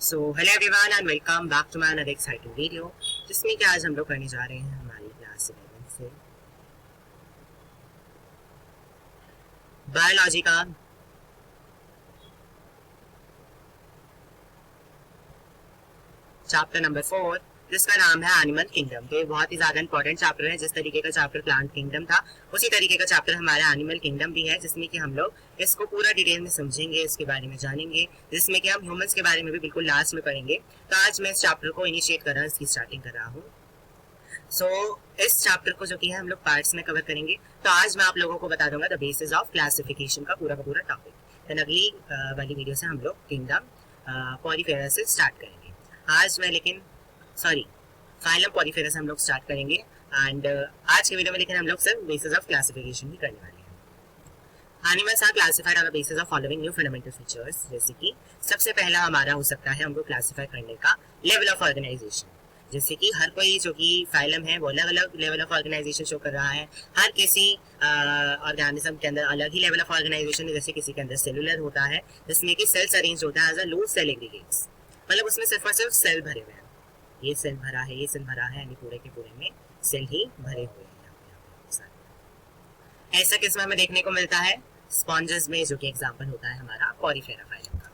So hello everyone and welcome back to my another exciting video, जिसमें कि आज हम लोग करने जा रहे हैं हमारी क्लास 11 से बायोलॉजी का चैप्टर नंबर 4, जिसका नाम है एनिमल किंगडम। तो ये बहुत ही ज्यादा इंपॉर्टेंट चैप्टर है। जिस तरीके का चैप्टर प्लांट किंगडम था, उसी तरीके का चैप्टर हमारा एनिमल किंगडम भी है, जिसमें कि हम लोग इसको पूरा डिटेल में समझेंगे, इसके बारे में जानेंगे, जिसमें कि हम ह्यूमंस के बारे में भी बिल्कुल लास्ट में पढ़ेंगे। तो आज मैं इस चैप्टर को इनिशिएट कर रहा हूँ, इसकी स्टार्टिंग कर रहा हूँ। इस चैप्टर को जो कि है हम लोग पार्ट्स में कवर करेंगे। तो आज मैं आप लोगों को बता दूंगा द बेसिस ऑफ क्लासिफिकेशन का पूरा टॉपिक। देन अगली वाली वीडियो से हम लोग किंगडम पॉलीफेरा से स्टार्ट करेंगे। आज मैं फाइलम पॉलीफेरा से हम लोग स्टार्ट करेंगे एंड आज के वीडियो में लेकिन हम लोग सिर्फ बेसिस ऑफ क्लासिफिकेशन ही करने वाले हैं। Animals are classified on the basis of following new fundamental features. जैसे कि सबसे पहला हमारा हो सकता है हमको क्लासिफाई करने का लेवल ऑफ ऑर्गेनाइजेशन। जैसे कि हर कोई जो कि फाइलम है वो अलग अलग लेवल ऑफ ऑर्गेनाइजेशन शो कर रहा है। हर किसी ऑर्गेनिज्म के अंदर अलग ही लेवल ऑफ ऑर्गेनाइजेशन है। जैसे किसी के अंदर सेलुलर होता है, जिसमें कि सेल्स अरेंज होता है as a loose cell aggregates, मतलब उसमें सिर्फ और सिर्फ सेल भरे हुए हैं। ये सेल भरा है, ये सेल भरा है, यानी पूरे के पूरे में सेल ही भरे हुए हैं। ऐसा किस्म हमें देखने को मिलता है स्पॉन्जेस में, जो कि एग्जांपल होता है हमारा पॉलीफेरा फाइलम का।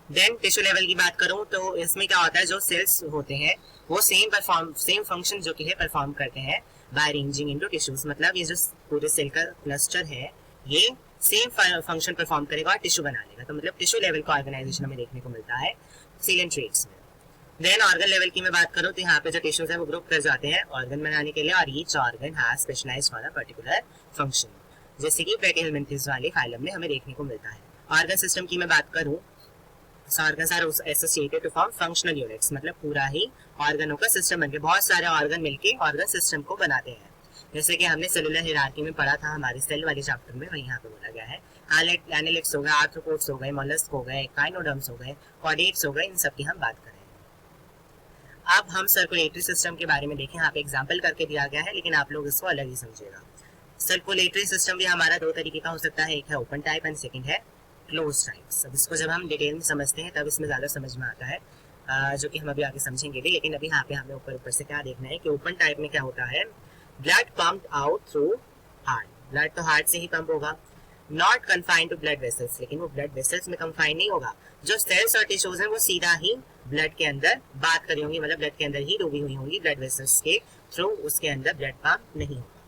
देन टिश्यू लेवल की बात करूं तो इसमें क्या होता है, जो सेल्स होते हैं वो सेम फंक्शन जो कि है परफॉर्म करते हैं बाय अरेंजिंग इनटू टिश्यूज। मतलब ये जो पूरे सेल का क्लस्टर है ये सेम फंक्शन परफॉर्म करेगा और टिश्यू बना लेगा। तो मतलब टिश्यू लेवल का ऑर्गेनाइजेशन हमें देखने को मिलता है सीलियन ट्रेट्स में। देन ऑर्गन लेवल की मैं बात करूं तो यहाँ पे जो टिश्यूज है वो ग्रुप कर जाते हैं ऑर्गन बनाने के लिए, और each organ has specialised for a particular function, जैसे कि ब्रैकियोलेंथस वाले फाइलम में हमें देखने को मिलता है। ऑर्गन सिस्टम की मैं बात करूं, organs are associated to form functional units, मतलब पूरा ही ऑर्गनों का सिस्टम बनके बहुत सारे ऑर्गन मिलके ऑर्गन सिस्टम को बनाते हैं। जैसे कि हमने सेलुलर हायरार्की में पढ़ा था हमारे सेल वाले चैप्टर में, वही यहाँ पे बोला गया है। एनालिट्स हो गए, आर्थ्रोपोड्स हो गए, मोलस्क हो गए, काइनोडर्म्स हो गए, कॉर्डेट्स हो गए, इन सब की हम बात करें। अब हम सर्कुलेटरी सिस्टम के बारे में देखें। यहाँ पे एग्जांपल करके दिया गया है, लेकिन आप लोग इसको अलग ही समझिएगा। सर्कुलेटरी सिस्टम भी हमारा दो तरीके का हो सकता है, एक है ओपन टाइप एंड सेकंड है क्लोज टाइप। अब इसको जब हम डिटेल में समझते हैं तब इसमें ज़्यादा समझ में आता है, जो कि हम अभी आगे समझेंगे भी। लेकिन अभी यहाँ पे हमें ऊपर से क्या देखना है कि ओपन टाइप में क्या होता है, blood pumped out through heart. Blood तो हार्ट से ही पंप होगा, not confined to blood vessels, लेकिन वो ब्लड वेसल्स में कन्फाइंड नहीं होगा। जो सेल्स और टिश्यूज हैं वो सीधा ही ब्लड के अंदर बात करी होंगी, मतलब ब्लड के अंदर ही डूबी हुई होंगी, ब्लड वेसल्स के थ्रू उसके अंदर ब्लड पंप नहीं होगा।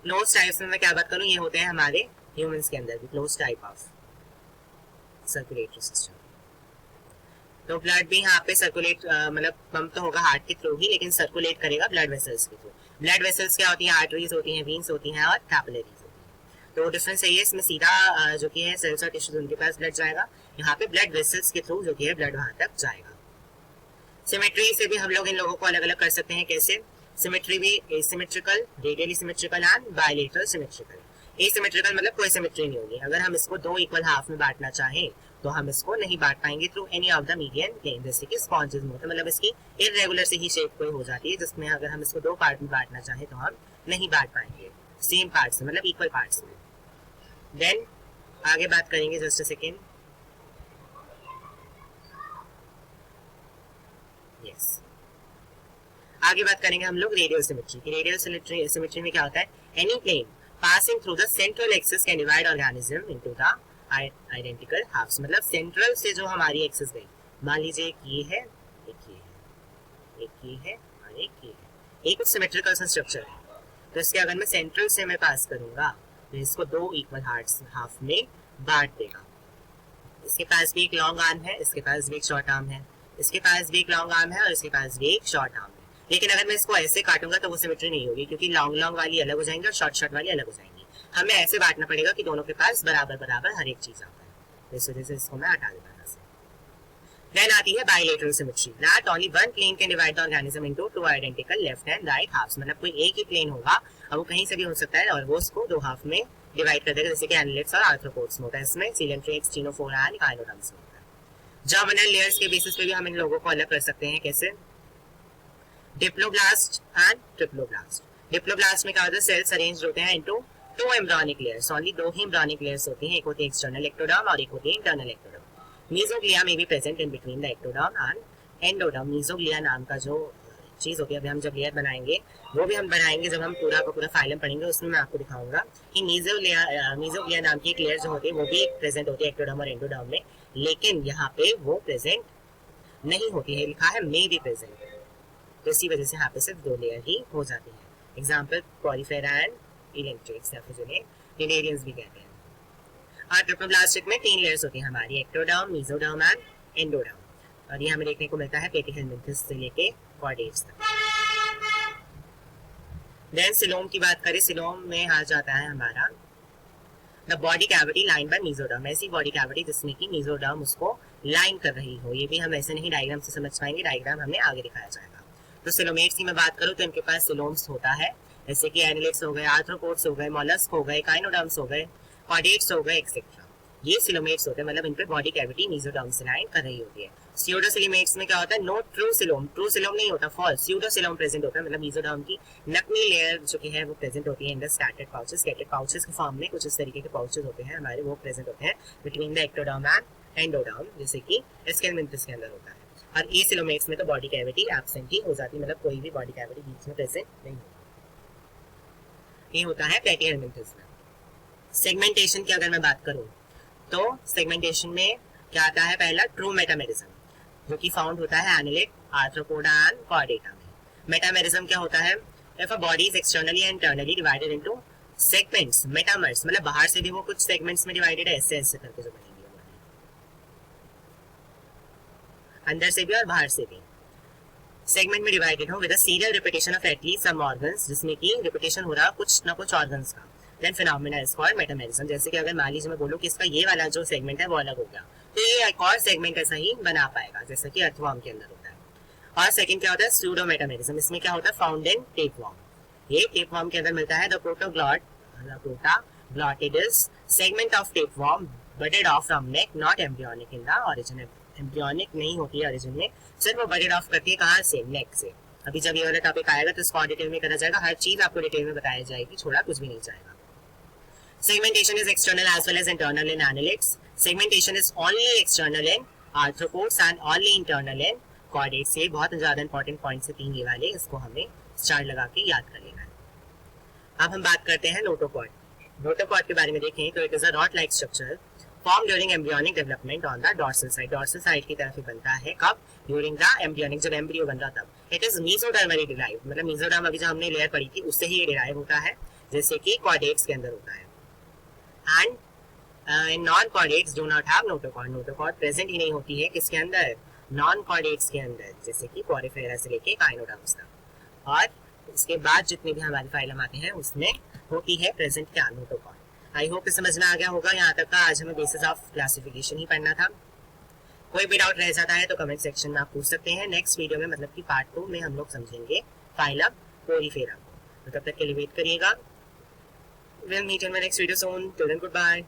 क्लोज टाइप्स में मैं क्या बात करूँ, ये होते हैं हमारे ह्यूमंस के अंदर भी close type of circulatory system. तो ब्लड भी यहाँ पे सर्कुलेट मतलब पंप तो होगा हार्ट के थ्रू ही, लेकिन सर्कुलेट करेगा ब्लड वेसल्स के थ्रू। ब्लड वेसल्स क्या होती हैं, आर्टरीज होती हैं, वीन्स होती हैं और कैपिलरीज होती हैं। तो डिफरेंस यही है, इसमें सीधा जो कि है सेल्स और टिश्यूज उनके पास ब्लड जाएगा, यहाँ पे ब्लड वेसल्स के थ्रू जो कि है ब्लड वहां तक जाएगा। सिमेट्री से भी हम लोग इन लोगों को अलग अलग कर सकते हैं। कैसे? सिमेट्री भी asymmetrical, radially symmetrical and bilateral symmetrical. Asymmetrical मतलब कोई सिमेट्री नहीं होगी। अगर हम इसको दो इक्वल हाफ में बांटना चाहें तो हम इसको नहीं बांट पाएंगे through any of the median plane. जैसे कि स्पॉन्जेस में होता है, मतलब इसकी इरेगुलर से ही शेप कोई हो जाती है, जिसमें अगर हम इसको दो पार्ट में बांटना चाहें तो हम नहीं बांट पाएंगे सेम पार्ट्स में, मतलब इक्वल पार्ट्स में। देन आगे बात करेंगे, जस्ट अ सेकेंड, यस आगे बात करेंगे हम लोग रेडियल सिमेट्री की। रेडियल सिमेट्री में क्या होता है, any plane passing through the central axis can divide organism into the identical halves. मतलब सेंट्रल से जो हमारी एक्सिस गई, मान लीजिए एक ये है, एक ये है, एक ये है और एक ये है, एक सिमेट्रिकल स्ट्रक्चर है। तो इसके अगर मैं सेंट्रल से मैं पास करूंगा तो इसको दो इक्वल हाफ में बांट देगा। इसके पास भी एक लॉन्ग आर्म है, इसके पास भी एक शॉर्ट आर्म है, इसके पास भी एक लॉन्ग आर्म है और इसके पास भी एक शॉर्ट आर्म है। लेकिन अगर मैं इसको ऐसे काटूंगा तो वो सिमेट्री नहीं होगी, क्योंकि लॉन्ग वाली अलग हो जाएंगी और शॉर्ट वाली अलग हो जाएंगी। हमें ऐसे बांटना पड़ेगा कि दोनों के पास बराबर हर एक चीज आता है। इस वजह से इसको मैं हटा देता हूं। देन आती है bilateral symmetry, that only one plane can divide the organism into two identical left and right halves. मतलब कोई एक ही प्लेन होगा और वो कहीं से भी हो सकता है और वो उसको दो हाफ में डिवाइड कर देगा, जैसे कि एनालिट्स और आर्थ्रोपोड्स में होता है। इसमें सीलियन ट्रेट्स, टिनोफोरा एंड काइनोडर्म्स में होता है। जर्मिनल लेयर्स के बेसिस पे भी हम इन लोगों को अलग कर सकते हैं। कैसे? डिप्लोब्लास्ट एंड ट्रिप्लोब्लास्ट। डिप्लोब्लास्ट में क्या होता है, सेल्स अरेंज होते हैं into two embryonic layers. Only दो ही एम्ब्रियोनिक लेयर्स होती हैं, एक होती है एक्सटर्नल एक्टोडर्म और एक होती है इंटरनल एक्टोडर्म। मीजोग्लिया में भी present in between the ectoderm and endoderm. Mesoglea नाम का जो चीज होती है, अभी हम जब लेयर बनाएंगे वो भी हम बनाएंगे जब हम पूरा का पूरा फाइलम पढ़ेंगे, उसमें मैं आपको दिखाऊंगा कि मीजोग्लिया नाम की एक लेयर जो होती है वो भी प्रेजेंट होती है एक्टोडर्म और एंडोडर्म में, लेकिन यहाँ पे वो प्रेजेंट नहीं होती है, लिखा है मे बी प्रेजेंट। तो इसी वजह से यहाँ पे सिर्फ 2 लेयर ही हो जाती है। एग्जाम्पल पॉलीफेरा एंड इलेक्ट्रिक्स या फिर जिन्हें लिनेरियंस भी कहते हैं। और ट्रिप्लोब्लास्टिक में 3 लेयर्स होती है हमारी, एक्टोडर्म, मेसोडर्म एंड एंडोडर्म। और ये हमें देखने को मिलता है पेटिहेलमिन्थस से लेके कॉर्डेट्स तक। देन सिलोम की बात करें, सिलोम में आ जाता है हमारा the body cavity line by mesoderm. ऐसी बॉडी कैविटी जिसमें कि मेसोडर्म उसको लाइन कर रही हो। ये भी हम ऐसे नहीं डायग्राम से समझ पाएंगे, डायग्राम हमें आगे दिखाया जाएगा। तो सिलोमेट्स की मैं बात करूँ तो इनके पास सिलोम्स होता है, जैसे कि एनालिड्स हो गए, आर्थ्रोपोड्स हो गए, मोलस्क हो गए, काइनोडर्म्स हो गए, कॉर्डेट्स हो गए एक्सेट्रा। ये सिलोमेट्स होते हैं, मतलब इन पे बॉडी कैविटी मेसोडर्म से लाइन कर रही होती है। स्यूडोसिलोमेट्स में क्या होता है, no true coelom, true coelom नहीं होता, फॉल्स स्यूडोसिलोम प्रेजेंट होता है, मतलब मेसोडर्म की नकली लेयर जो कि है वो प्रेजेंट होती है in the scattered pouches. Scattered pouches के फॉर्म में कुछ इस तरीके के पाउचेस होते हैं हमारे, वो प्रेजेंट होते हैं between the ectoderm and endoderm, जैसे कि एस्केलमिन्थस के अंदर होता है। और ई सिलोमेट्स में तो बॉडी कैविटी एब्सेंट ही हो जाती है, मतलब कोई भी बॉडी कैविटी बीच में प्रेजेंट नहीं होता। ये होता है प्लेटिहेलमिन्थस में। सेगमेंटेशन की अगर मैं बात करूं तो सेगमेंटेशन में क्या आता है, पहला ट्रू मेटामेरिज्म, जो कि फाउंड होता है एनालिड, आर्थ्रोपोडा एंड कॉर्डेटा में। मेटामेरिज्म क्या होता है, if a body is externally and internally divided into segments, metamers मतलब बाहर से भी वो कुछ सेगमेंट्स में डिवाइडेड है, ऐसे ऐसे करके जो बनेंगे हमारे, अंदर से भी और बाहर से भी सेगमेंट में डिवाइडेड हो with a serial repetition of at least some organs, जिसमें कि रिपीटेशन हो रहा है कुछ ना कुछ ऑर्गन्स का। Then phenomena is called metamerism. जैसे कि अगर मान लीजिए मैं बोलूं कि इसका ये वाला जो सेगमेंट है वो अलग हो गया, तो ये एक और सेगमेंट ऐसा ही बना पाएगा, जैसे कि अर्थवर्म के अंदर होता है। और सेकंड क्या होता है, सूडो मेटामेरिज्म। इसमें क्या होता है, फाउंड इन टेपवर्म। ये टेपवर्म के अंदर मिलता है। The proglottid is segment of tapeworm budded off from neck, not embryonic in the origin. Embryonic नहीं होती है ओरिजिन में, सिर्फ वो बडेड ऑफ करती है कहाँ से, नेक से। अभी जब ये वाला टॉपिक आएगा तो इसको डिटेल में करा जाएगा, हर चीज आपको डिटेल में बताया जाएगी, छोड़ा कुछ भी नहीं जाएगा। Segmentation is external as well as internal in annelids. Segmentation is only external in arthropods and only internal in chordates. ये बहुत ज्यादा इंपॉर्टेंट पॉइंट्स है 3 ये वाले, इसको हमें स्टार लगा के याद कर लेना है। अब हम बात करते हैं नोटोकॉर्ड। नोटोकॉर्ड के बारे में देखें तो it is a rod like structure form during embryonic development on the dorsal side. Dorsal side की तरफ ही बनता है, कब, ड्यूरिंग द एम्ब्रियोनिक, जब एम्ब्रियो बन रहा तब। इट इज मेसोडर्मली डिराइव, मतलब मेसोडर्म अभी जो हमने लेयर पढ़ी थी उससे ही ये डिराइव होता है, जैसे कि कॉर्डेट्स के अंदर होता है। And in non-chordates do not have notochord. notochord present ही नहीं होती है किसके अंदर, नॉन-chordates के अंदर, जैसे कि पॉलीफेरा से लेके काइनोडर्म्स तक। और इसके बाद जितने भी हमारे फाइलम आते हैं उसमें होती है प्रेजेंट क्या, नोटोकॉर्ड। आई होप समझना आ गया होगा यहाँ तक का। आज हमें बेसिस ऑफ क्लासिफिकेशन ही पढ़ना था। कोई भी डाउट रह जाता है तो कमेंट सेक्शन में आप पूछ सकते हैं। नेक्स्ट वीडियो में, मतलब कि पार्ट 2 में हम लोग समझेंगे फाइलम पॉलीफेरा को। तो तब तक के लिए वेट करिएगा। We'll meet in my next video soon. Till then, goodbye.